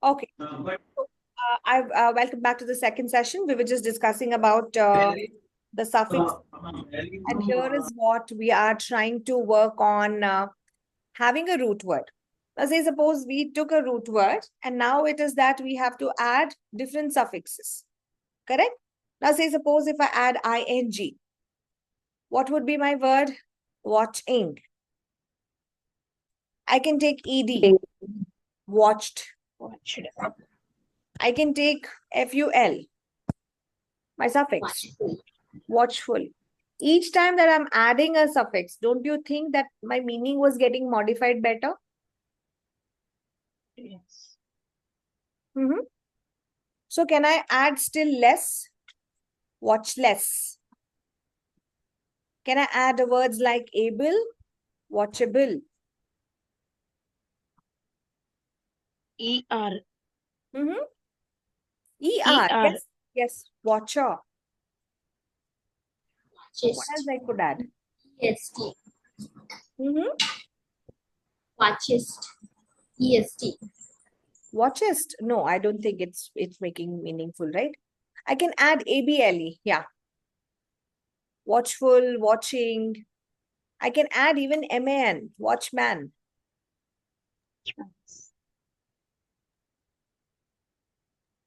Okay. Welcome back to the second session. We were just discussing about the suffix, and here is what we are trying to work on having a root word. Now, say suppose we took a root word, and now it is that we have to add different suffixes. Correct? Now, say suppose if I add ing, what would be my word? Watching. I can take ed, watched. I can take ful, my suffix, watchful. Each time that I'm adding a suffix, don't you think that my meaning was getting modified better? Yes. So can I add still less? Watch less. Can I add words like able? Watchable. ER. ER. ER. Yes. Yes. Watcher. What else Watchist. I could add? EST. Watchist. EST. Watchist. No, I don't think it's making meaningful, right? I can add able. Yeah. Watchful, watching. I can add even man, watchman.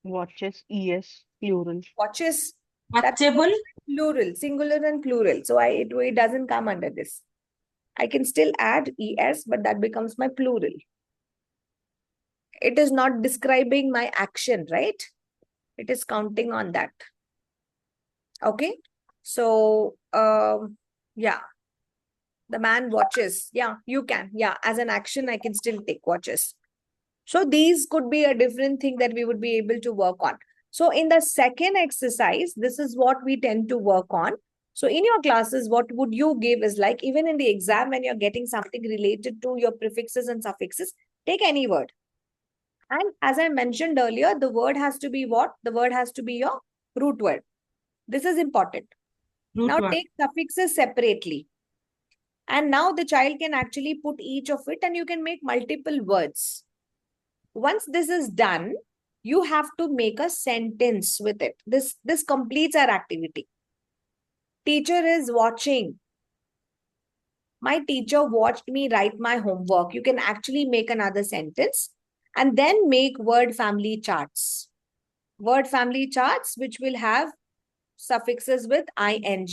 Watches, ES, plural. Watches. Watchable. Plural, singular and plural. So it doesn't come under this. I can still add es, but that becomes my plural. It is not describing my action, right? It is counting on that. Okay. So, yeah. The man watches. Yeah, you can. Yeah, as an action, I can still take watches. So these could be a different thing that we would be able to work on. So in the second exercise, this is what we tend to work on. So in your classes, what would you give is like, even in the exam, when you're getting something related to your prefixes and suffixes, take any word. And as I mentioned earlier, the word has to be what? The word has to be your root word. This is important. Now take suffixes separately. And now the child can actually put each of it and you can make multiple words. Once this is done, you have to make a sentence with it. This completes our activity. Teacher is watching. My teacher watched me write my homework. You can actually make another sentence and then make word family charts. Word family charts which will have suffixes with ing.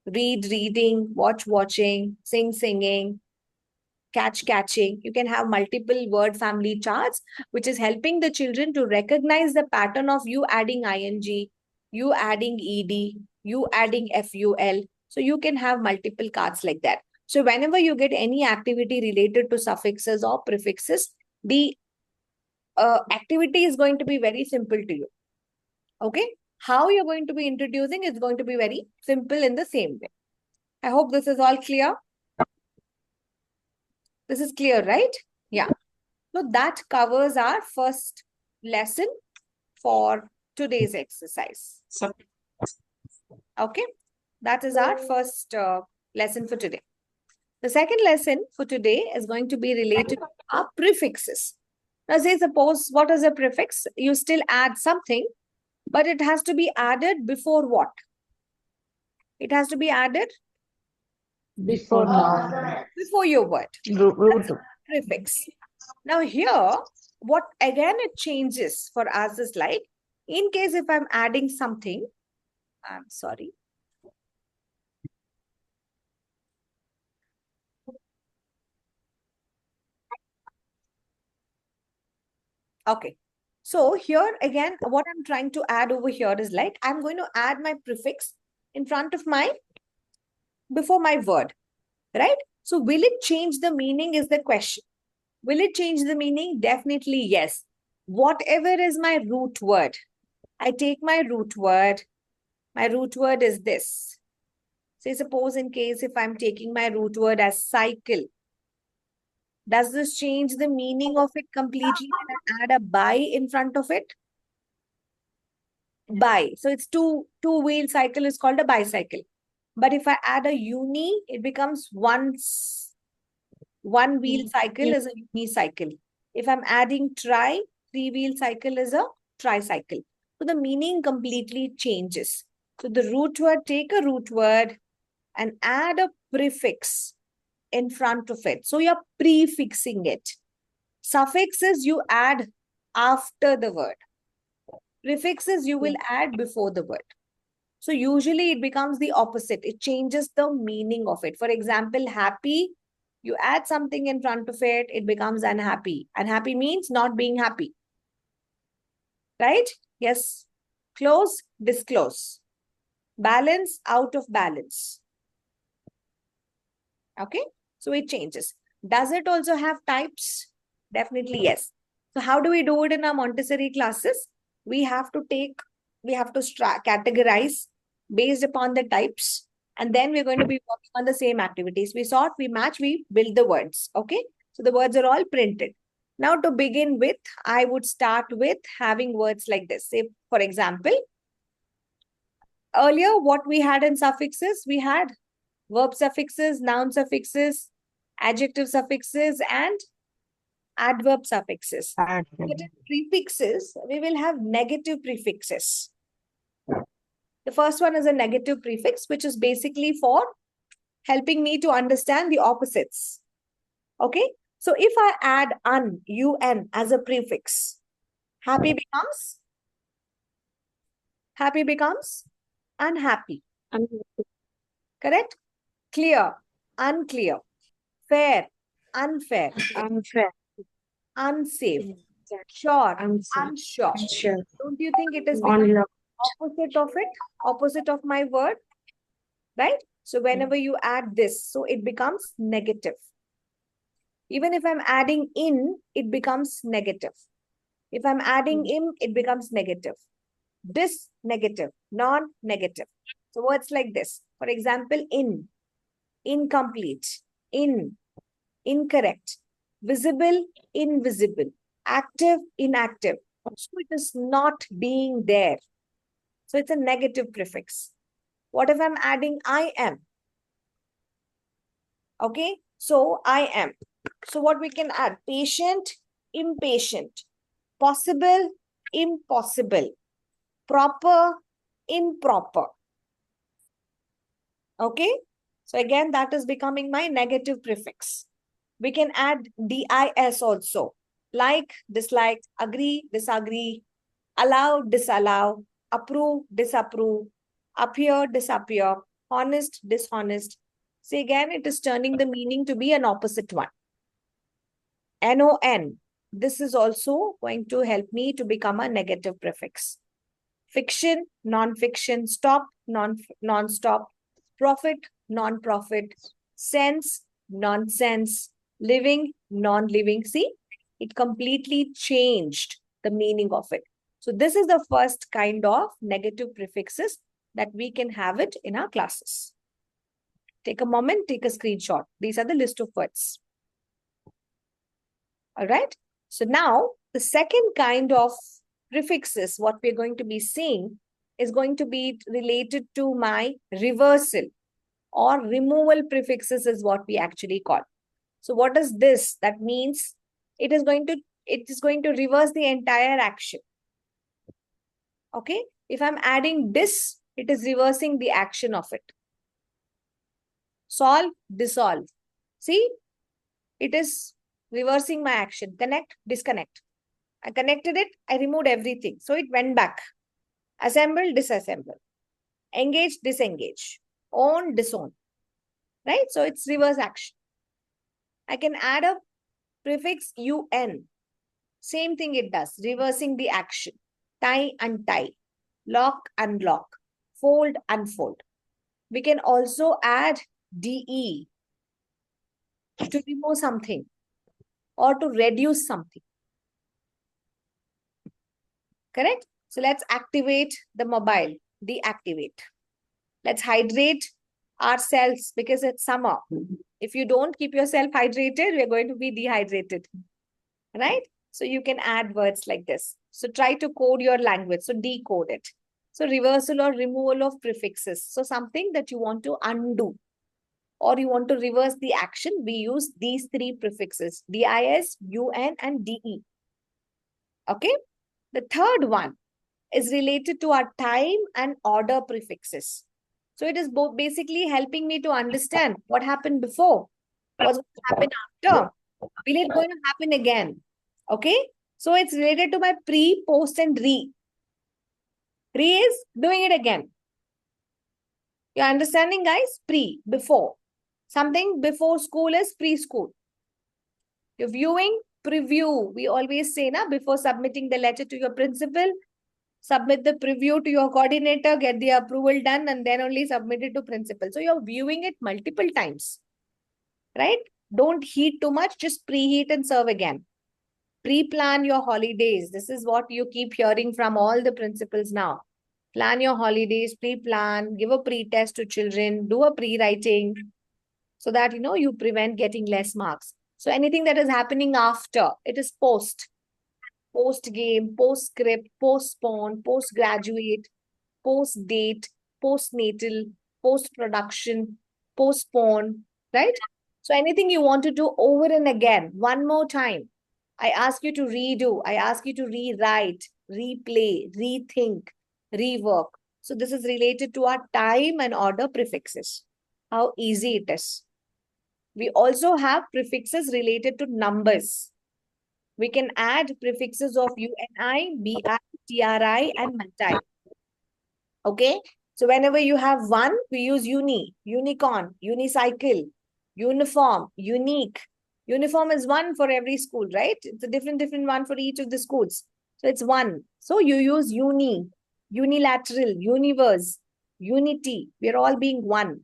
Read, reading, watch, watching, sing, singing, catch, catching. You can have multiple word family charts, which is helping the children to recognize the pattern of you adding ing, you adding ed, you adding ful. So you can have multiple cards like that. So whenever you get any activity related to suffixes or prefixes, the activity is going to be very simple to you. Okay? How you're going to be introducing is going to be very simple in the same way. I hope this is all clear. This is clear, right? Yeah. So that covers our first lesson for today's exercise. Okay. That is our first lesson for today. The second lesson for today is going to be related to our prefixes. Now say suppose, what is a prefix? You still add something, but it has to be added before what? It has to be added Before noun. before your word. Root. Prefix. Now here, what again it changes for us is like, in case if I'm adding something, I'm sorry. Okay. So here again, what I'm trying to add over here is like, I'm going to add my prefix in front of my, before my word, right? So will it change the meaning is the question. Will it change the meaning? Definitely yes. Whatever is my root word, I take my root word. My root word is this. Say suppose in case if I'm taking my root word as cycle, does this change the meaning of it completely when I add a by in front of it? Bi. So it's two-wheel cycle is called a bicycle. But if I add a uni, it becomes one wheel cycle is a unicycle. If I'm adding tri, Three-wheel cycle is a tricycle. So the meaning completely changes. So the root word, take a root word and add a prefix in front of it. So you're prefixing it. Suffixes you add after the word. Prefixes you will add before the word. So usually it becomes the opposite. It changes the meaning of it. For example, happy, you add something in front of it, it becomes unhappy. Unhappy means not being happy. Right? Yes. Close, disclose. Balance, out of balance. Okay? So it changes. Does it also have types? Definitely yes. So how do we do it in our Montessori classes? We have to categorize based upon the types, and then we're going to be working on the same activities. We sort, we match, we build the words. Okay? So the words are all printed. Now to begin with, I would start with having words like this. Say, for example, earlier what we had in suffixes, we had verb suffixes, noun suffixes, adjective suffixes, and adverb suffixes. Add. But in prefixes, we will have negative prefixes. The first one is a negative prefix, which is basically for helping me to understand the opposites. Okay? So if I add un as a prefix, happy becomes unhappy. Correct? Clear, unclear. Fair, unfair. Unfair. Unsafe. Sure, unsure. Don't you think it is the opposite of it? Opposite of my word? Right? So whenever you add this, so it becomes negative. Even if I'm adding in, it becomes negative. If I'm adding in, it becomes negative. This negative, non-negative. So words like this. For example, in, incomplete, in, incorrect, visible, invisible, active, inactive. So it is not being there. So it's a negative prefix. What if I'm adding I am? Okay, so I am. So what we can add? Patient, impatient, possible, impossible, proper, improper. Okay, so again, that is becoming my negative prefix. We can add dis also, like, dislike, agree, disagree, allow, disallow, approve, disapprove, appear, disappear, honest, dishonest. See, again, it is turning the meaning to be an opposite one. non. This is also going to help me to become a negative prefix. Fiction, non-fiction, stop, non-stop, profit, non-profit, sense, nonsense, living, non-living. See, it completely changed the meaning of it. So this is the first kind of negative prefixes that we can have it in our classes. Take a moment, take a screenshot. These are the list of words. All right. So now the second kind of prefixes, what we're going to be seeing is going to be related to my reversal or removal prefixes is what we actually call. So what is this? That means it is going to reverse the entire action. Okay. If I'm adding this, it is reversing the action of it. Solve, dissolve. See, it is reversing my action. Connect, disconnect. I connected it, I removed everything. So it went back. Assemble, disassemble. Engage, disengage. Own, disown. Right? So it's reverse action. I can add a prefix un. Same thing it does. Reversing the action. Tie, untie. Lock, unlock. Fold, unfold. We can also add de to remove something or to reduce something. Correct? So let's activate the mobile, deactivate. Let's hydrate ourselves because it's summer. If you don't keep yourself hydrated, we're going to be dehydrated. Right? So you can add words like this. So try to code your language. So decode it. So reversal or removal of prefixes. So something that you want to undo or you want to reverse the action, we use these three prefixes, dis, un, and de. Okay. The third one is related to our time and order prefixes. So it is basically helping me to understand what happened before, what's going to happen after, will it going to happen again? Okay. So it's related to my pre, post, and re. Pre is doing it again. You're understanding, guys? Pre, before. Something before school is preschool. You're viewing, preview. We always say, na, before submitting the letter to your principal, submit the preview to your coordinator, get the approval done, and then only submit it to principal. So you're viewing it multiple times, right? Don't heat too much, just preheat and serve again. Pre-plan your holidays. This is what you keep hearing from all the principals now. Plan your holidays, pre-plan, give a pre-test to children, do a pre-writing so that, you prevent getting less marks. So anything that is happening after, it is post. Post-game, post-script, postpone, post-graduate, post-date, post-natal, post-production, postpone, right? So anything you want to do over and again, one more time. I ask you to redo, I ask you to rewrite, replay, rethink, rework. So this is related to our time and order prefixes. How easy it is. We also have prefixes related to numbers. We can add prefixes of UNI, BI, TRI, and multi. Okay. So whenever you have one, we use uni, unicorn, unicycle, uniform, unique. Uniform is one for every school, right? It's a different one for each of the schools. So it's one. So you use uni, unilateral, universe, unity. We're all being one.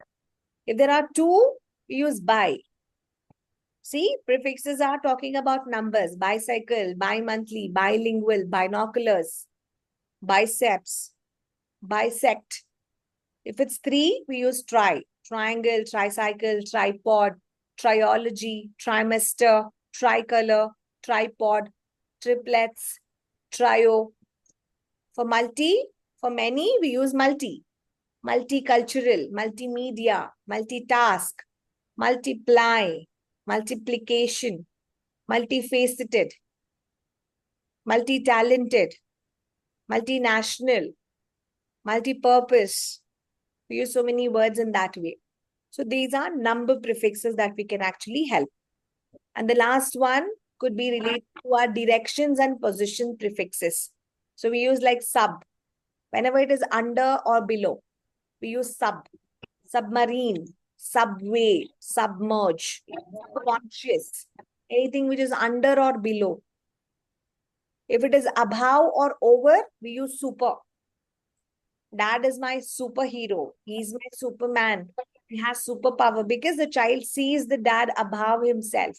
If there are two, we use bi. See, prefixes are talking about numbers, bicycle, bi-monthly, bilingual, binoculars, biceps, bisect. If it's three, we use tri, triangle, tricycle, tripod, triology, trimester, tricolor, tripod, triplets, trio. For multi, for many, we use multi, multicultural, multimedia, multitask, multiply, multiplication, multifaceted, multi-talented, multinational, multi-purpose. We use so many words in that way. So these are number prefixes that we can actually help. And the last one could be related to our directions and position prefixes. So we use like sub. Whenever it is under or below, we use sub. Submarine, subway, submerge, subconscious, anything which is under or below. If it is above or over, we use super. Dad is my superhero. He's my Superman. He has superpower because the child sees the dad above himself,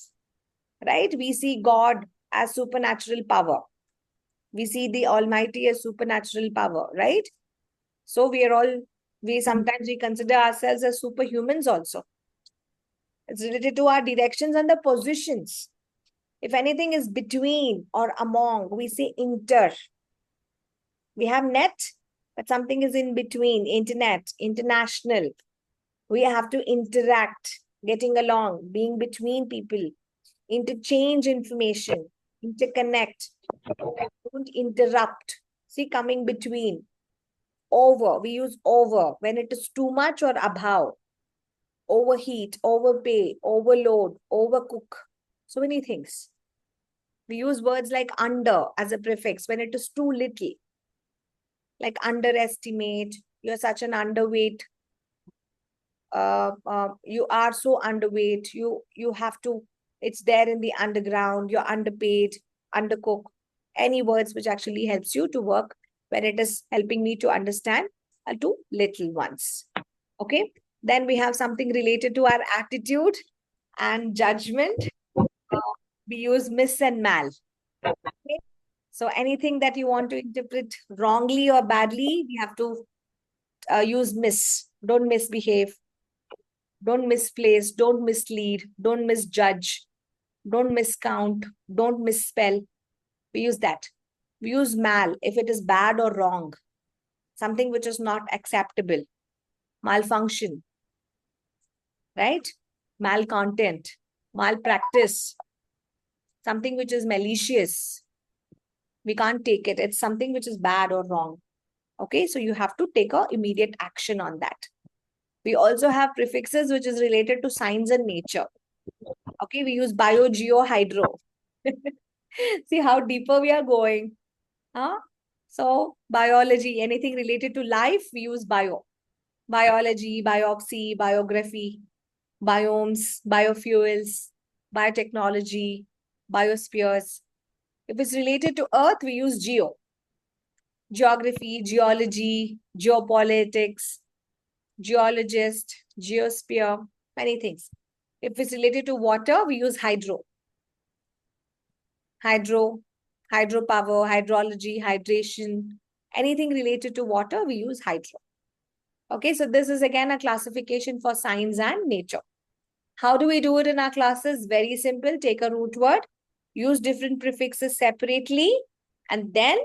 right? We see God as supernatural power. We see the Almighty as supernatural power, right? So we sometimes consider ourselves as superhumans also. It's related to our directions and the positions. If anything is between or among, we say inter. We have net, but something is in between, internet, international. We have to interact, getting along, being between people, interchange information, interconnect, don't interrupt. See, coming between. Over, we use over when it is too much or above. Overheat, overpay, overload, overcook. So many things. We use words like under as a prefix when it is too little. Like underestimate, you're such an underweight. You are so underweight. You have to, it's there in the underground. You're underpaid, undercooked. Any words which actually helps you to work when it is helping me to understand to little ones. Okay. Then we have something related to our attitude and judgment. We use miss and mal. Okay? So anything that you want to interpret wrongly or badly, we have to use miss. Don't misbehave. Don't misplace. Don't mislead. Don't misjudge. Don't miscount. Don't misspell. We use that. We use mal if it is bad or wrong. Something which is not acceptable. Malfunction. Right? Malcontent. Malpractice. Something which is malicious. We can't take it. It's something which is bad or wrong. Okay, so you have to take a immediate action on that. We also have prefixes which is related to science and nature. Okay, we use bio, geo, hydro. See how deeper we are going. Huh? So biology, anything related to life, we use bio. Biology, biopsy, biography, biomes, biofuels, biotechnology, biospheres. If it's related to earth, we use geo. Geography, geology, geopolitics, geologist, geosphere, many things. If it's related to water, we use hydro. Hydropower, hydrology, hydration, anything related to water, we use hydro. Okay, so this is again a classification for science and nature. How do we do it in our classes? Very simple. Take a root word, use different prefixes separately, and then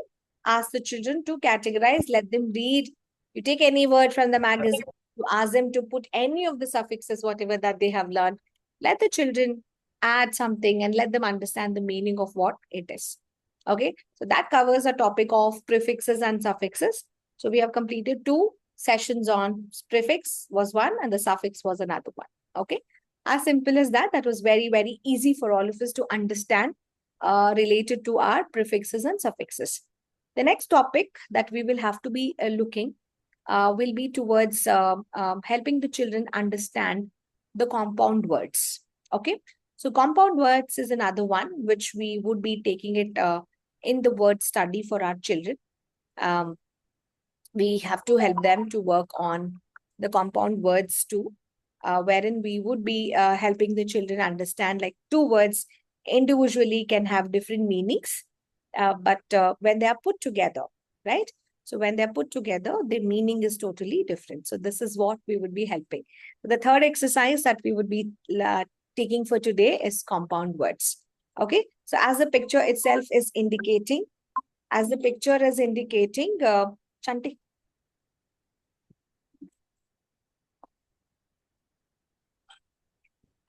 ask the children to categorize, let them read. You take any word from the magazine, you ask them to put any of the suffixes, whatever that they have learned. Let the children add something and let them understand the meaning of what it is. Okay, so that covers a topic of prefixes and suffixes. So we have completed 2 sessions on prefix was one and the suffix was another one. Okay, as simple as that. That was very, very easy for all of us to understand related to our prefixes and suffixes. The next topic that we will have to be looking will be towards helping the children understand the compound words. Okay, so compound words is another one which we would be taking it in the word study for our children. We have to help them to work on the compound words too, wherein we would be helping the children understand like 2 words individually can have different meanings, but when they are put together, right? So when they're put together, the meaning is totally different. So this is what we would be helping. The third exercise that we would be taking for today is compound words. Okay, so as the picture itself is indicating, Chanti.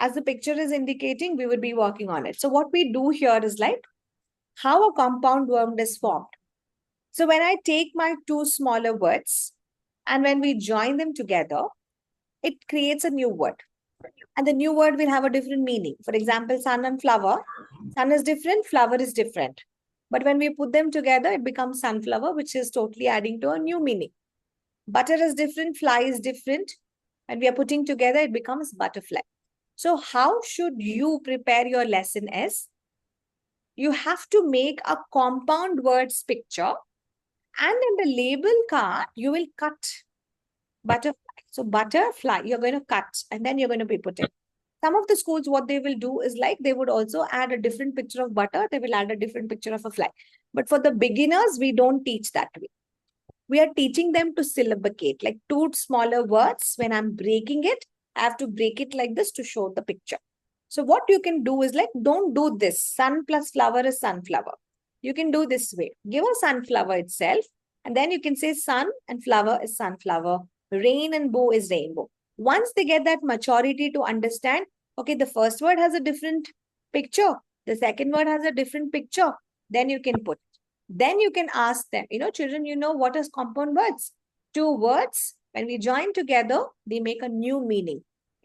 As the picture is indicating, we would be working on it. So what we do here is like how a compound word is formed. So when I take my 2 smaller words and when we join them together, it creates a new word. And the new word will have a different meaning. For example, sun and flower. Sun is different, flower is different. But when we put them together, it becomes sunflower, which is totally adding to a new meaning. Butter is different, fly is different. When we are putting together, it becomes butterfly. So how should you prepare your lesson is, you have to make a compound words picture and in the label card, you will cut butterfly. So butterfly, you're going to cut and then you're going to be putting. Some of the schools, what they will do is like, they would also add a different picture of butter. They will add a different picture of a fly. But for the beginners, we don't teach that way. We are teaching them to syllabicate, like 2 smaller words. When I'm breaking it, I have to break it like this to show the picture. So what you can do is like, don't do this. Sun plus flower is sunflower. You can do this way. Give a sunflower itself. And then you can say sun and flower is sunflower. Rain and bow is rainbow. Once they get that maturity to understand, okay, the first word has a different picture. The second word has a different picture. Then you can put it. Then you can ask them, children, what is compound words? 2 words, when we join together, they make a new meaning.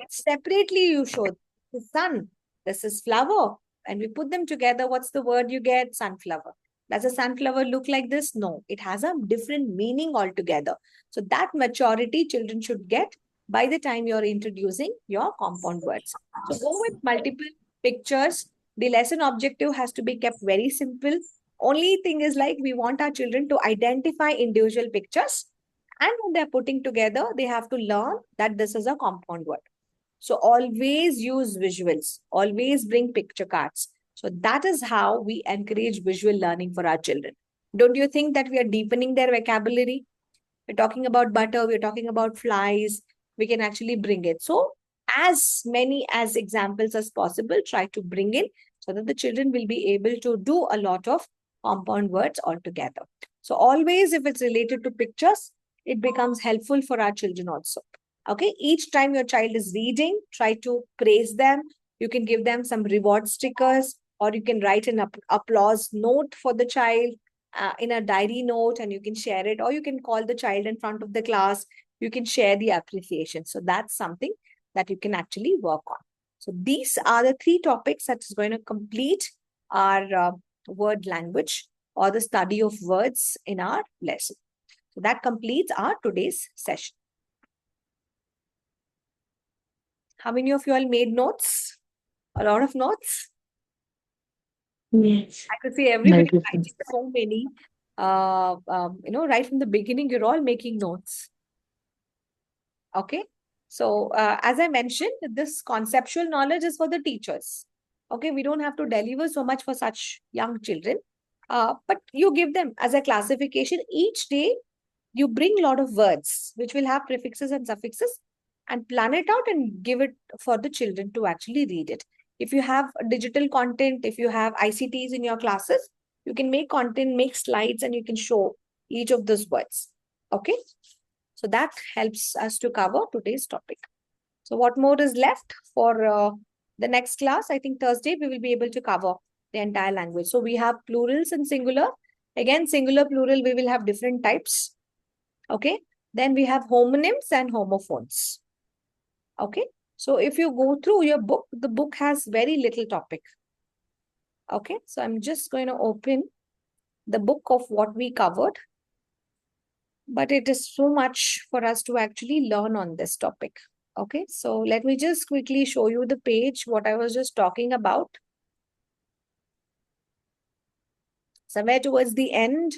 Separately, you show the sun. This is flower. And we put them together, what's the word you get? Sunflower. Does a sunflower look like this? No, it has a different meaning altogether. So that maturity children should get by the time you're introducing your compound words. So go with multiple pictures. The lesson objective has to be kept very simple. Only thing is like, we want our children to identify individual pictures. And when they're putting together, they have to learn that this is a compound word. So always use visuals. Always bring picture cards. So that is how we encourage visual learning for our children. Don't you think that we are deepening their vocabulary? We're talking about butter. We're talking about flies. We can actually bring it. So as many as examples as possible, try to bring in so that the children will be able to do a lot of compound words altogether. So always, if it's related to pictures, it becomes helpful for our children also. Okay, each time your child is reading, try to praise them. You can give them some reward stickers, or you can write an applause note for the child. in a diary note and you can share it, or you can call the child in front of the class. You can share the appreciation. So that's something that you can actually work on. So these are the 3 topics that is going to complete our word language or the study of words in our lesson. So that completes our today's session. How many of you all made notes? A lot of notes? Yes. I could see everybody Everything. writing so many. Right from the beginning, you're all making notes. Okay. So as I mentioned, this conceptual knowledge is for the teachers. Okay. We don't have to deliver so much for such young children. But you give them as a classification. Each day, you bring a lot of words which will have prefixes and suffixes and plan it out and give it for the children to actually read it. If you have digital content, if you have ICTs in your classes, you can make content, make slides, and you can show each of those words. Okay. So that helps us to cover today's topic. So what more is left for the next class? I think Thursday we will be able to cover the entire language. So we have plurals and singular. Again, singular, plural, we will have different types. Okay. Then we have homonyms and homophones. Okay. So if you go through your book, the book has very little topic. Okay. So I'm just going to open the book of what we covered. But it is so much for us to actually learn on this topic. Okay. So let me just quickly show you the page, what I was just talking about. Somewhere towards the end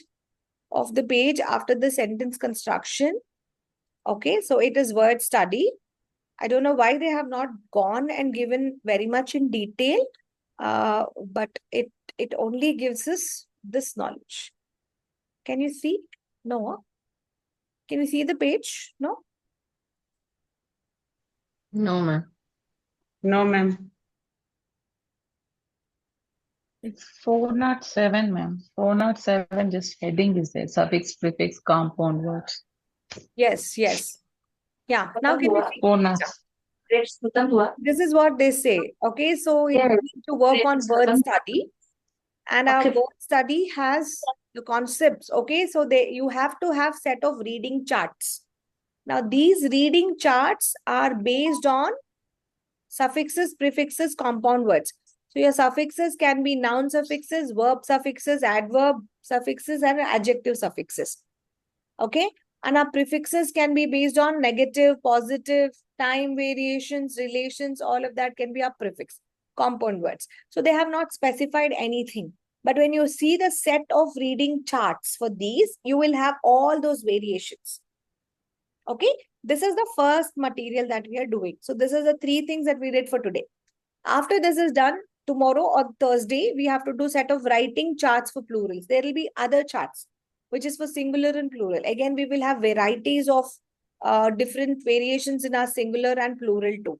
of the page after the sentence construction. Okay. So it is word study. I don't know why they have not gone and given very much in detail, but it only gives us this knowledge. Can you see? No. Can you see the page? No? No, ma'am. No, ma'am. It's 407, ma'am. 407, just heading is there. Suffix, prefix, compound words. Yes, yes. Yeah. Now can you see? 407. This is what they say. Okay, so we Yes. need to work on word study. And our word study has the concepts. Okay, so you have to have set of reading charts. Now, these reading charts are based on suffixes, prefixes, compound words. So your suffixes can be noun suffixes, verb suffixes, adverb suffixes, and adjective suffixes. Okay. And our prefixes can be based on negative, positive, time variations, relations, all of that can be our prefix, compound words. So they have not specified anything. But when you see the set of reading charts for these, you will have all those variations. Okay. This is the first material that we are doing. So this is the 3 things that we did for today. After this is done, tomorrow or Thursday, we have to do set of writing charts for plurals. There will be other charts, which is for singular and plural. Again, we will have varieties of different variations in our singular and plural too.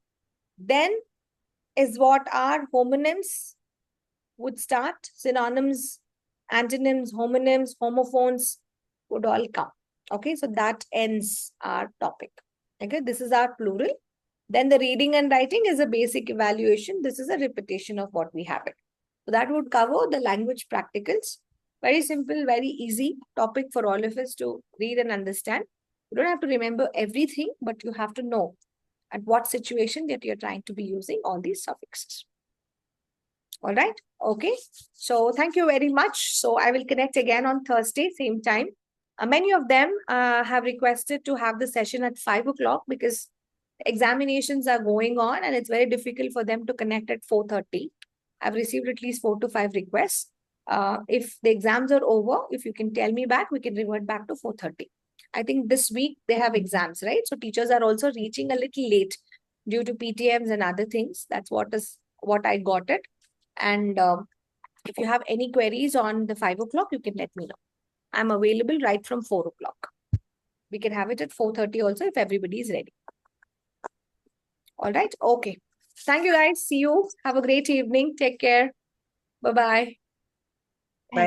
Then is what our homonyms would start. Synonyms, antonyms, homonyms, homophones would all come. Okay, so that ends our topic. Okay, this is our plural. Then the reading and writing is a basic evaluation. This is a repetition of what we have it. So that would cover the language practicals. Very simple, very easy topic for all of us to read and understand. You don't have to remember everything, but you have to know at what situation that you're trying to be using all these suffixes. All right. Okay. So thank you very much. So I will connect again on Thursday, same time. Many of them have requested to have the session at 5 o'clock because examinations are going on and it's very difficult for them to connect at 4:30. I've received at least 4 to 5 requests. If the exams are over, if you can tell me back, we can revert back to 4:30. I think this week they have exams, right? So teachers are also reaching a little late due to PTMs and other things. That's what I got it. And if you have any queries on the 5 o'clock, you can let me know. I'm available right from 4 o'clock. We can have it at 4:30 also if everybody is ready. All right. Okay. Thank you, guys. See you. Have a great evening. Take care. Bye-bye. Bye.